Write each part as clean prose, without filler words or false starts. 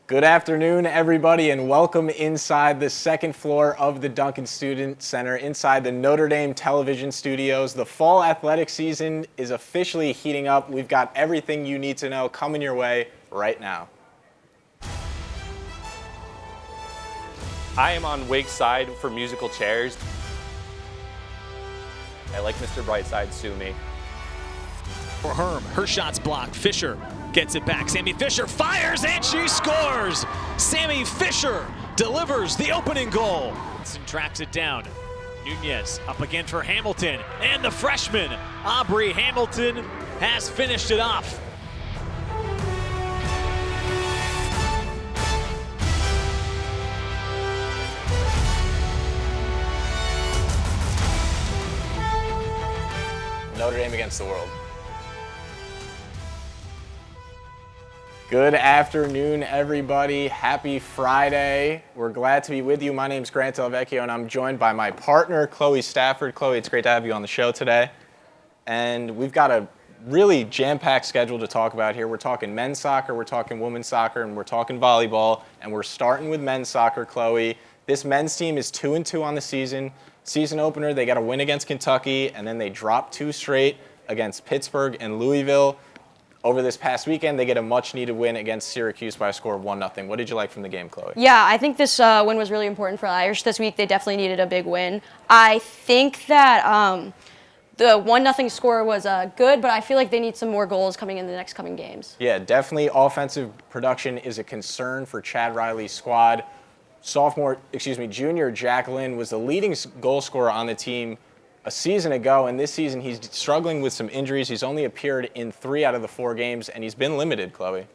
Good afternoon, everybody, and welcome inside the second floor of the Duncan Student Center, inside the Notre Dame television studios. The fall athletic season is officially heating up. We've got everything you need to know coming your way right now. I am on Wake's side for musical chairs. I like Mr. Brightside, sue me. For Herm, her shot's blocked. Fischer gets it back. Sammy Fischer fires and she scores. Sammy Fischer delivers the opening goal. And tracks it down. Nunez up again for Hamilton. And the freshman, Aubrey Hamilton, has finished it off. Notre Dame against the world. Good afternoon, everybody. Happy Friday. We're glad to be with you. My name's Grant Delvecchio, and I'm joined by my partner, Chloe Stafford. Chloe, it's great to have you on the show today. And we've got a really jam-packed schedule to talk about here. We're talking men's soccer, we're talking women's soccer, and we're talking volleyball. And we're starting with men's soccer, Chloe. This men's team is 2-2 on the season. Season opener, they got a win against Kentucky, and then they dropped 2 straight against Pittsburgh and Louisville. Over this past weekend, they get a much-needed win against Syracuse by a score of 1-0. What did you like from the game, Chloe? Yeah, I think this win was really important for the Irish this week. They definitely needed a big win. I think that the 1-0 score was good, but I feel like they need some more goals coming in the next coming games. Yeah, definitely offensive production is a concern for Chad Riley's squad. Junior Jacqueline was the leading goal scorer on the team a season ago, and this season he's struggling with some injuries. He's only appeared in 3 out of the 4 games, and he's been limited, Chloe.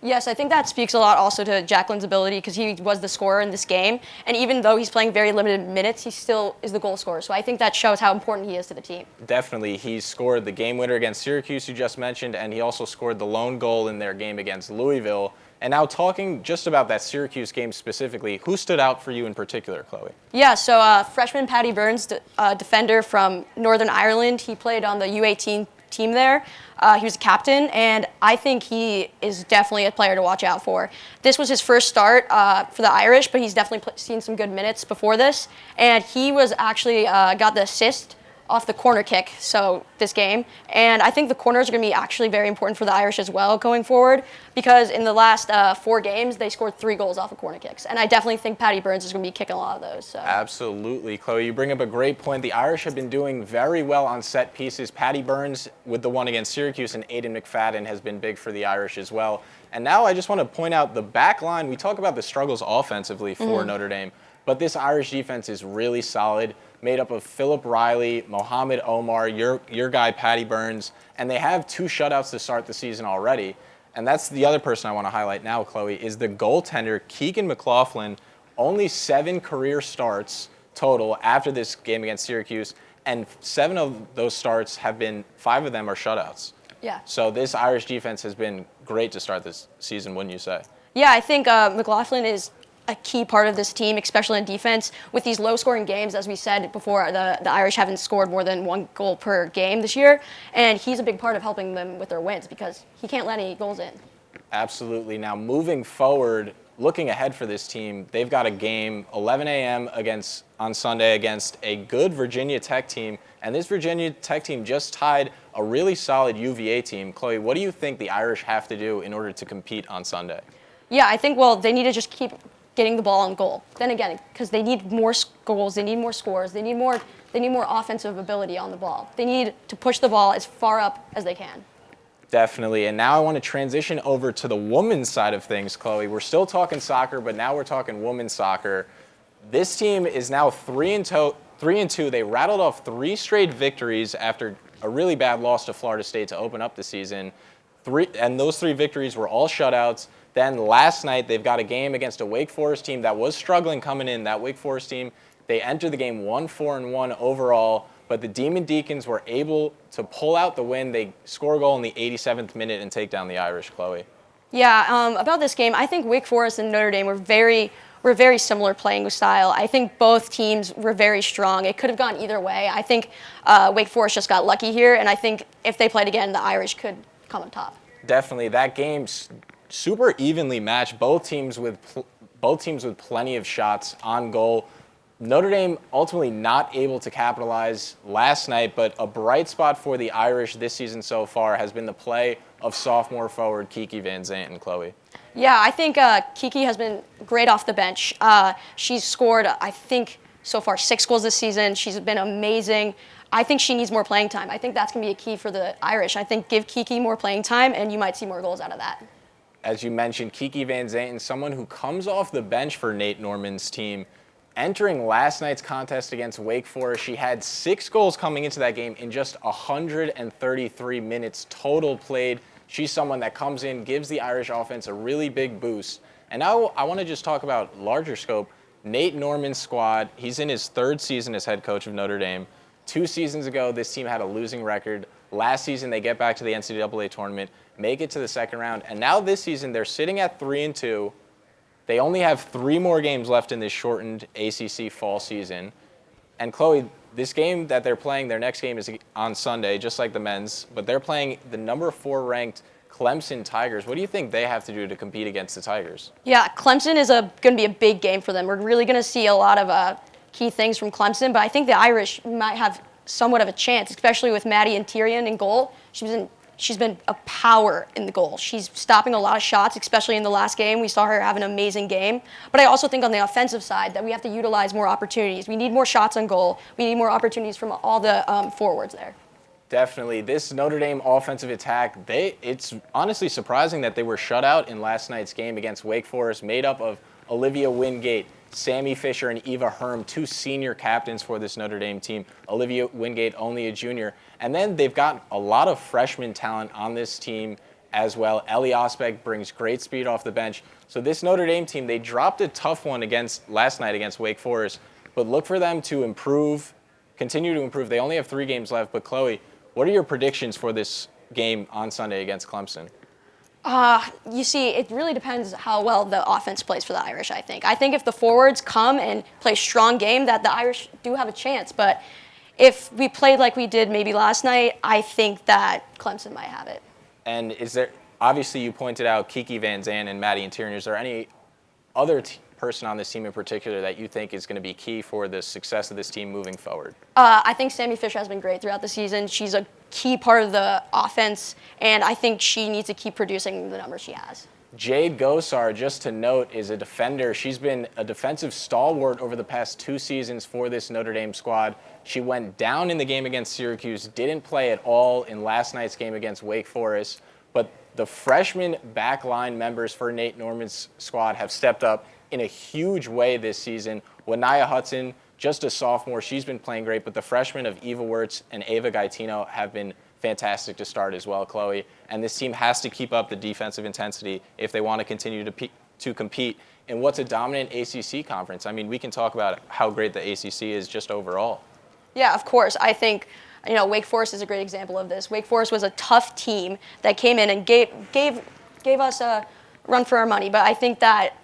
Yes, I think that speaks a lot also to Jacqueline's ability because he was the scorer in this game, and even though he's playing very limited minutes, he still is the goal scorer. So I think that shows how important he is to the team. Definitely. He scored the game winner against Syracuse, you just mentioned, and he also scored the lone goal in their game against Louisville. And now talking just about that Syracuse game specifically, who stood out for you in particular, Chloe? Yeah, so freshman Paddy Burns, defender from Northern Ireland, he played on the U18 team there. He was a captain, and I think he is definitely a player to watch out for. This was his first start for the Irish, but he's definitely seen some good minutes before this. And he was actually got the assist off the corner kick, so this game. And I think the corners are going to be actually very important for the Irish as well going forward because in the last 4 games, they scored 3 goals off of corner kicks. And I definitely think Paddy Burns is going to be kicking a lot of those. So. Absolutely, Chloe. You bring up a great point. The Irish have been doing very well on set pieces. Paddy Burns with the one against Syracuse and Aidan McFadden has been big for the Irish as well. And now I just want to point out the back line. We talk about the struggles offensively for Notre Dame, but this Irish defense is really solid, made up of Philip Riley, Mohamed Omar, your guy Paddy Burns, and they have 2 shutouts to start the season already. And that's the other person I want to highlight now, Chloe, is the goaltender Keegan McLaughlin. Only 7 career starts total after this game against Syracuse, and 7 of those starts have been, 5 of them are shutouts. Yeah. So this Irish defense has been great to start this season, wouldn't you say? Yeah, I think McLaughlin is a key part of this team, especially in defense. With these low-scoring games, as we said before, the Irish haven't scored more than 1 goal per game this year, and he's a big part of helping them with their wins because he can't let any goals in. Absolutely. Now, moving forward, looking ahead for this team, they've got a game 11 a.m. on Sunday against a good Virginia Tech team, and this Virginia Tech team just tied a really solid UVA team. Chloe, what do you think the Irish have to do in order to compete on Sunday? Yeah, I think, they need to just keep getting the ball on goal. Then again, because they need more goals, they need more scores, they need more offensive ability on the ball. They need to push the ball as far up as they can. Definitely. And now I want to transition over to the women's side of things, Chloe. We're still talking soccer, but now we're talking women's soccer. This team is now 3-2. They rattled off 3 straight victories after a really bad loss to Florida State to open up the season. And those 3 victories were all shutouts. Then last night, they've got a game against a Wake Forest team that was struggling coming in. That Wake Forest team, they entered the game 1-4-1 overall, but the Demon Deacons were able to pull out the win. They score a goal in the 87th minute and take down the Irish, Chloe. Yeah, about this game, I think Wake Forest and Notre Dame were very similar playing style. I think both teams were very strong. It could have gone either way. I think Wake Forest just got lucky here, and I think if they played again, the Irish could come on top. Definitely. That game super evenly matched. Both teams with plenty of shots on goal. Notre Dame ultimately not able to capitalize last night, but a bright spot for the Irish this season so far has been the play of sophomore forward Kiki Van Zane and Chloe. Yeah, I think Kiki has been great off the bench. She's scored, I think, so far 6 goals this season. She's been amazing. I think she needs more playing time. I think that's going to be a key for the Irish. I think give Kiki more playing time, and you might see more goals out of that. As you mentioned, Kiki Van Zane, someone who comes off the bench for Nate Norman's team. Entering last night's contest against Wake Forest, she had 6 goals coming into that game in just 133 minutes total played. She's someone that comes in, gives the Irish offense a really big boost. And now I want to just talk about larger scope. Nate Norman's squad, he's in his 3rd season as head coach of Notre Dame. 2 seasons ago, this team had a losing record. Last season, they get back to the NCAA tournament, make it to the 2nd round. And now this season, they're sitting at 3-2. They only have 3 more games left in this shortened ACC fall season. And Chloe, this game that they're playing, their next game is on Sunday, just like the men's, but they're playing the number 4 ranked Clemson Tigers. What do you think they have to do to compete against the Tigers? Yeah, Clemson is going to be a big game for them. We're really going to see a lot of key things from Clemson, but I think the Irish might have somewhat of a chance, especially with Maddie and Tyrion in goal. She's been a power in the goal. She's stopping a lot of shots, especially in the last game. We saw her have an amazing game. But I also think on the offensive side that we have to utilize more opportunities. We need more shots on goal. We need more opportunities from all the forwards there. Definitely. This Notre Dame offensive attack, it's honestly surprising that they were shut out in last night's game against Wake Forest, made up of Olivia Wingate, Sammy Fischer, and Eva Herm, 2 senior captains for this Notre Dame team. Olivia Wingate, only a junior. And then they've got a lot of freshman talent on this team as well. Ellie Osbeck brings great speed off the bench. So this Notre Dame team, they dropped a tough one last night against Wake Forest, but look for them to improve, continue to improve. They only have 3 games left, but Chloe, what are your predictions for this game on Sunday against Clemson? You see, it really depends how well the offense plays for the Irish, I think. I think if the forwards come and play a strong game, that the Irish do have a chance. But if we played like we did maybe last night, I think that Clemson might have it. And is there, obviously you pointed out Kiki Van Zane and Maddie and Tyrion. Is there any other person on this team in particular that you think is going to be key for the success of this team moving forward? I think Sammy Fischer has been great throughout the season. She's a key part of the offense, and I think she needs to keep producing the numbers she has. Jade Gosar, just to note, is a defender. She's been a defensive stalwart over the past 2 seasons for this Notre Dame squad. She went down in the game against Syracuse, didn't play at all in last night's game against Wake Forest, but the freshman backline members for Nate Norman's squad have stepped up in a huge way this season. Wanaya Hudson, just a sophomore, she's been playing great, but the freshmen of Eva Wirtz and Ava Gaetino have been fantastic to start as well, Chloe. And this team has to keep up the defensive intensity if they want to continue to compete in what's a dominant ACC conference. I mean, we can talk about how great the ACC is just overall. Yeah, of course. I think, Wake Forest is a great example of this. Wake Forest was a tough team that came in and gave us a run for our money. But I think that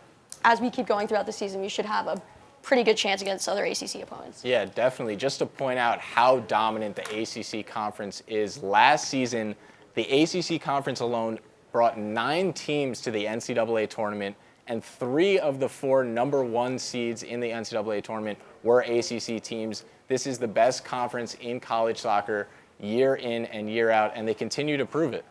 as we keep going throughout the season, we should have a pretty good chance against other ACC opponents. Yeah, definitely. Just to point out how dominant the ACC conference is, last season, the ACC conference alone brought 9 teams to the NCAA tournament, and 3 of the 4 number 1 seeds in the NCAA tournament were ACC teams. This is the best conference in college soccer year in and year out, and they continue to prove it.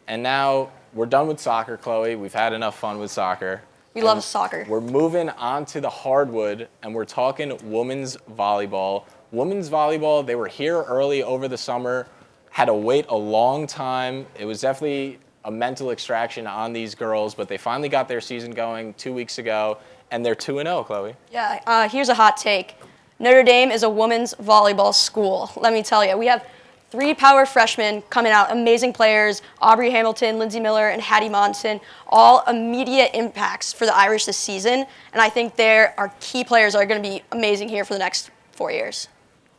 And now we're done with soccer, Chloe. We've had enough fun with soccer. We love soccer. We're moving on to the hardwood, and we're talking women's volleyball. Women's volleyball, they were here early over the summer, had to wait a long time. It was definitely a mental extraction on these girls, but they finally got their season going 2 weeks ago, and they're 2-0, Chloe. Yeah, here's a hot take. Notre Dame is a women's volleyball school. Let me tell you, we have 3 power freshmen coming out, amazing players, Aubrey Hamilton, Lindsey Miller, and Hattie Monson, all immediate impacts for the Irish this season. And I think our key players are going to be amazing here for the next 4 years.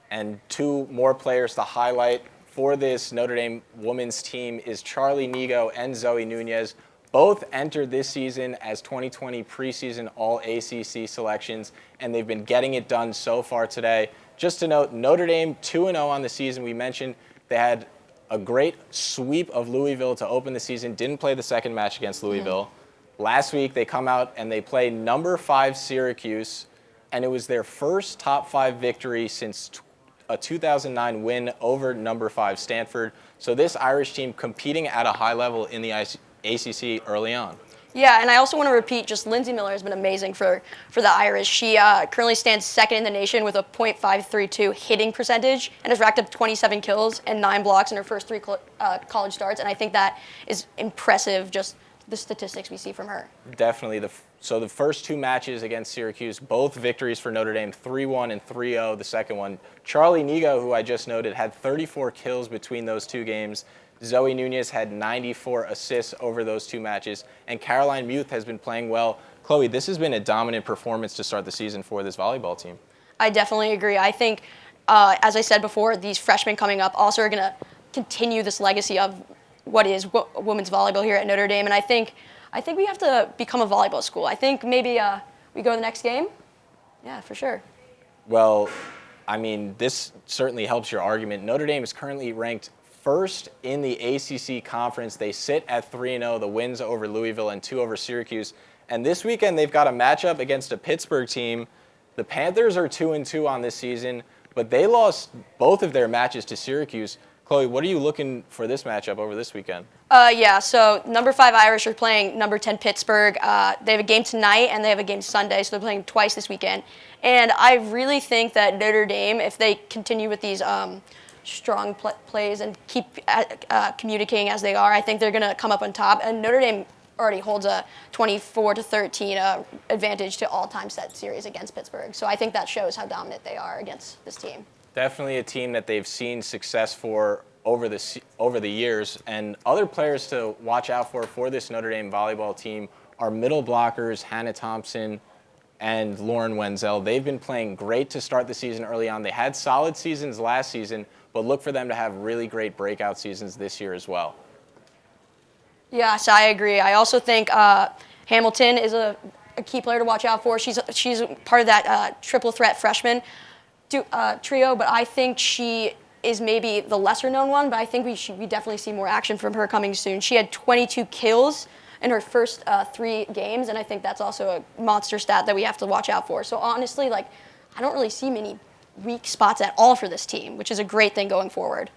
And 2 more players to highlight for this Notre Dame women's team is Charlie Nigo and Zoe Nunez. Both entered this season as 2020 preseason All-ACC selections, and they've been getting it done so far today. Just to note, Notre Dame 2-0 on the season. We mentioned they had a great sweep of Louisville to open the season. Didn't play the second match against Louisville. Last week, they come out and they play number 5 Syracuse, and it was their first top 5 victory since a 2009 win over number 5 Stanford. So this Irish team competing at a high level in the ACC early on. Yeah, and I also want to repeat, just Lindsey Miller has been amazing for the Irish. She currently stands second in the nation with a .532 hitting percentage and has racked up 27 kills and 9 blocks in her first 3 college starts. And I think that is impressive, just the statistics we see from her. Definitely. So the first 2 matches against Syracuse, both victories for Notre Dame, 3-1 and 3-0 the second one. Charlie Nigo, who I just noted, had 34 kills between those 2 games. Zoe Nunez had 94 assists over those 2 matches. And Caroline Muth has been playing well. Chloe, this has been a dominant performance to start the season for this volleyball team. I definitely agree. I think, as I said before, these freshmen coming up also are going to continue this legacy of what is women's volleyball here at Notre Dame. And I think we have to become a volleyball school. I think maybe we go to the next game. Yeah, for sure. Well, I mean, this certainly helps your argument. Notre Dame is currently ranked first in the ACC conference. They sit at 3-0, the wins over Louisville and 2 over Syracuse. And this weekend, they've got a matchup against a Pittsburgh team. The Panthers are 2-2 on this season, but they lost both of their matches to Syracuse. Chloe, what are you looking for this matchup over this weekend? Yeah, so number 5 Irish are playing number 10 Pittsburgh. They have a game tonight and they have a game Sunday, so they're playing twice this weekend. And I really think that Notre Dame, if they continue with these strong plays and keep communicating as they are, I think they're going to come up on top. And Notre Dame already holds a 24-13 advantage to all-time set series against Pittsburgh. So I think that shows how dominant they are against this team. Definitely a team that they've seen success for over the years. And other players to watch out for this Notre Dame volleyball team are middle blockers Hannah Thompson and Lauren Wenzel. They've been playing great to start the season early on. They had solid seasons last season, but look for them to have really great breakout seasons this year as well. Yes, I agree. I also think Hamilton is a key player to watch out for. She's part of that triple threat freshman trio, but I think she is maybe the lesser known one, but I think we definitely see more action from her coming soon. She had 22 kills in her first 3 games, and I think that's also a monster stat that we have to watch out for. So honestly, I don't really see many weak spots at all for this team, which is a great thing going forward.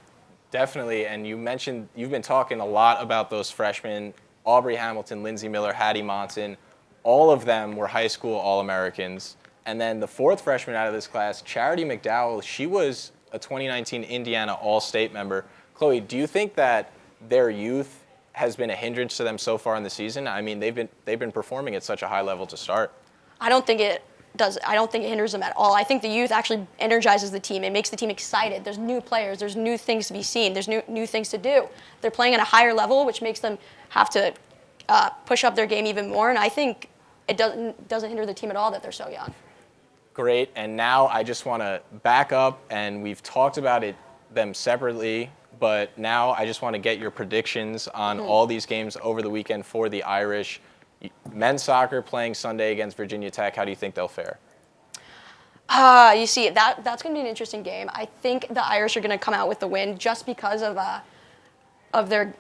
Definitely, and you mentioned you've been talking a lot about those freshmen, Aubrey Hamilton, Lindsey Miller, Hattie Monson. All of them were high school All-Americans. And then the 4th freshman out of this class, Charity McDowell, she was a 2019 Indiana All-State member. Chloe, do you think that their youth has been a hindrance to them so far in the season? I mean, they've been performing at such a high level to start. I don't think it does. I don't think it hinders them at all. I think the youth actually energizes the team. It makes the team excited. There's new players. There's new things to be seen. There's new things to do. They're playing at a higher level, which makes them have to push up their game even more. And I think it doesn't hinder the team at all that they're so young. Great, and now I just want to back up, and we've talked about them separately, but now I just want to get your predictions on all these games over the weekend for the Irish. Men's soccer playing Sunday against Virginia Tech. How do you think they'll fare? You see, that's going to be an interesting game. I think the Irish are going to come out with the win just because of their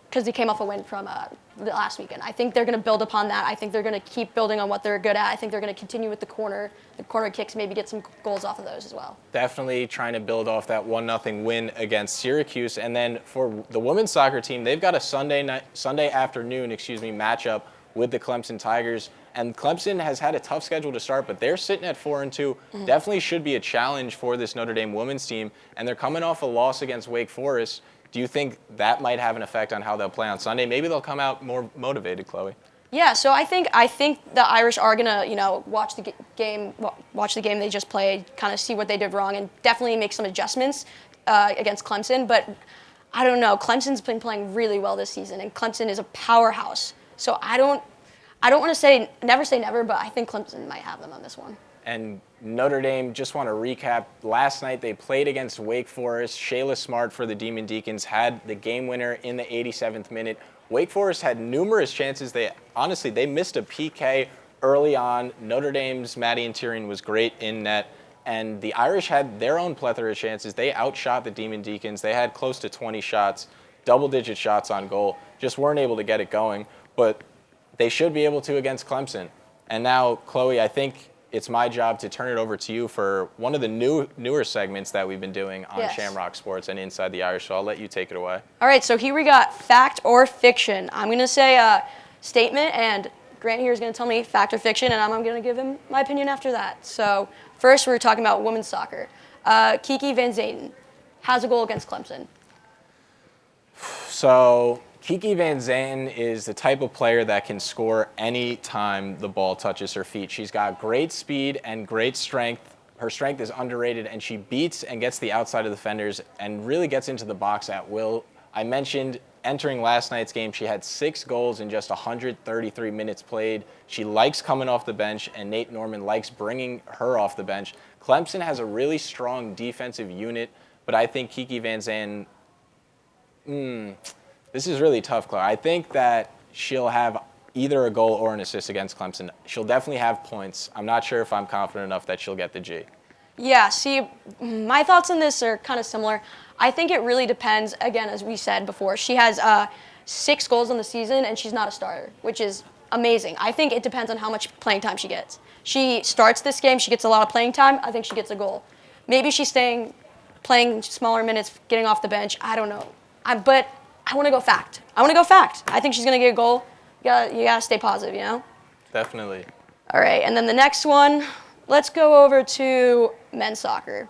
because they came off a win from the last weekend. I think they're going to build upon that. I think they're going to keep building on what they're good at. I think they're going to continue with the corner kicks, maybe get some goals off of those as well. Definitely trying to build off that 1-0 win against Syracuse. And then for the women's soccer team, they've got a Sunday afternoon matchup with the Clemson Tigers. And Clemson has had a tough schedule to start, but they're sitting at 4-2. Definitely should be a challenge for this Notre Dame women's team. And they're coming off a loss against Wake Forest. Do you think that might have an effect on how they'll play on Sunday? Maybe they'll come out more motivated, Chloe. Yeah, so I think the Irish are gonna, watch the game they just played, kind of see what they did wrong, and definitely make some adjustments against Clemson. But I don't know. Clemson's been playing really well this season, and Clemson is a powerhouse. So I don't want to say never, but I think Clemson might have them on this one. And Notre Dame, just want to recap, last night they played against Wake Forest. Shayla Smart for the Demon Deacons had the game winner in the 87th minute. Wake Forest had numerous chances. They missed a PK early on. Notre Dame's Maddie Interian was great in net. and the Irish had their own plethora of chances. They outshot the Demon Deacons. They had close to 20 shots, double-digit shots on goal, just weren't able to get it going, but they should be able to against Clemson. And now, Chloe, I think it's my job to turn it over to you for one of the newer segments that we've been doing on Shamrock Sports and Inside the Irish, so I'll let you take it away. All right, so here we got fact or fiction. I'm going to say a statement, and Grant here is going to tell me fact or fiction, and I'm going to give him my opinion after that. So first, we're talking about women's soccer. Kiki Van Zane has a goal against Clemson. So Kiki Van Zane is the type of player that can score any time the ball touches her feet. She's got great speed and great strength. Her strength is underrated, and she beats and gets the outside of the defenders and really gets into the box at will. I mentioned entering last night's game, she had 6 goals in just 133 minutes played. She likes coming off the bench, and Nate Norman likes bringing her off the bench. Clemson has a really strong defensive unit, but I think Kiki Van Zane, this is really tough, Chloe. I think that she'll have either a goal or an assist against Clemson. She'll definitely have points. I'm not sure if I'm confident enough that she'll get the G. Yeah, see, my thoughts on this are kind of similar. I think it really depends, again, as we said before. She has 6 goals on the season, and she's not a starter, which is amazing. I think it depends on how much playing time she gets. She starts this game, she gets a lot of playing time, I think she gets a goal. Maybe she's playing smaller minutes, getting off the bench, I don't know. But I want to go fact. I think she's going to get a goal. You gotta stay positive, you know? Definitely. All right, and then the next one, let's go over to men's soccer.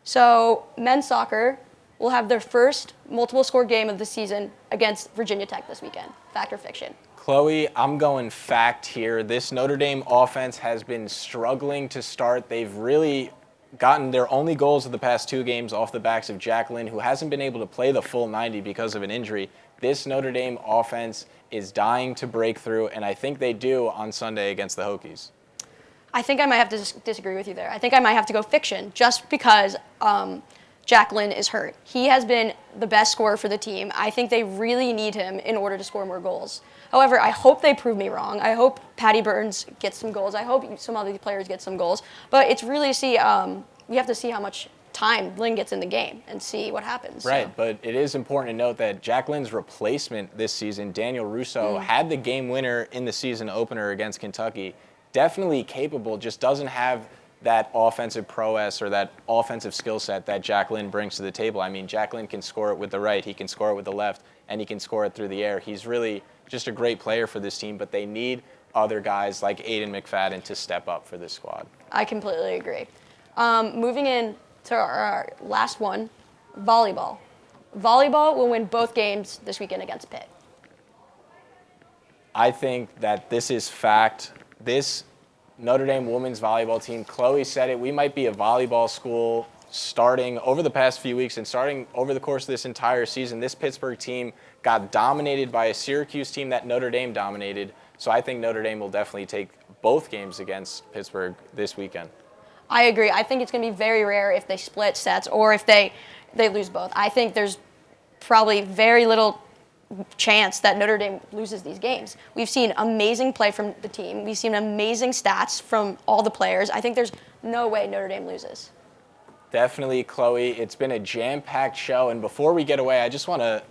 So men's soccer will have their first multiple-score game of the season against Virginia Tech this weekend. Fact or fiction? Chloe, I'm going fact here. This Notre Dame offense has been struggling to start. They've really gotten their only goals of the past 2 games off the backs of Jacqueline, who hasn't been able to play the full 90 because of an injury. This Notre Dame offense is dying to break through, and I think they do on Sunday against the Hokies. I think I might have to disagree with you there. I think I might have to go fiction just because Jacqueline is hurt. He has been the best scorer for the team. I think they really need him in order to score more goals. However, I hope they prove me wrong. I hope Patty Burns gets some goals. I hope some other players get some goals. But it's really we have to see how much time Lynn gets in the game and see what happens. Right, so. but it is important to note that Jacqueline's replacement this season, Daniel Russo, had the game winner in the season opener against Kentucky. Definitely capable, just doesn't have that offensive prowess or that offensive skill set that Jacqueline brings to the table. I mean, Jacqueline can score it with the right, he can score it with the left, and he can score it through the air. He's really just a great player for this team, but they need other guys like Aiden McFadden to step up for this squad. I completely agree. Moving in to our last one, volleyball. Volleyball will win both games this weekend against Pitt. I think that this is fact. This Notre Dame women's volleyball team, Chloe said it, we might be a volleyball school starting over the past few weeks and starting over the course of this entire season. This Pittsburgh team got dominated by a Syracuse team that Notre Dame dominated. So I think Notre Dame will definitely take both games against Pittsburgh this weekend. I agree. I think it's going to be very rare if they split sets or if they lose both. I think there's probably very little chance that Notre Dame loses these games. We've seen amazing play from the team. We've seen amazing stats from all the players. I think there's no way Notre Dame loses. Definitely, Chloe. It's been a jam-packed show. And before we get away, I just want to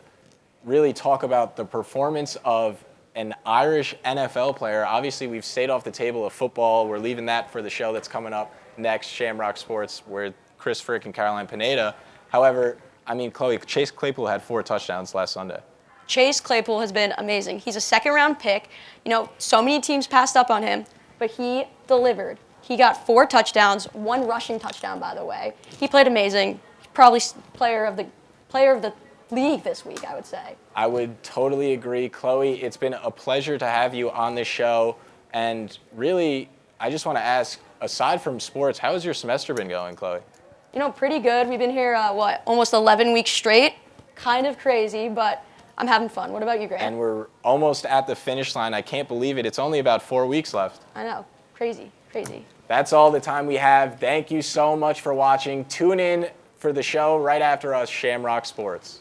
really talk about the performance of an Irish NFL player. Obviously, we've stayed off the table of football. We're leaving that for the show that's coming up next, Shamrock Sports, where Chris Frick and Caroline Pineda. However, I mean, Chloe, Chase Claypool had 4 touchdowns last Sunday. Chase Claypool has been amazing. He's a second-round pick. You know, so many teams passed up on him, but he delivered. He got 4 touchdowns, 1 rushing touchdown, by the way. He played amazing. Probably player of the league this week, I would say. I would totally agree. Chloe, it's been a pleasure to have you on this show. And really, I just want to ask, aside from sports, how has your semester been going, Chloe? You know, pretty good. We've been here, almost 11 weeks straight. Kind of crazy, but I'm having fun. What about you, Grant? And we're almost at the finish line. I can't believe it. It's only about 4 weeks left. I know. Crazy. That's all the time we have. Thank you so much for watching. Tune in for the show right after us, Shamrock Sports.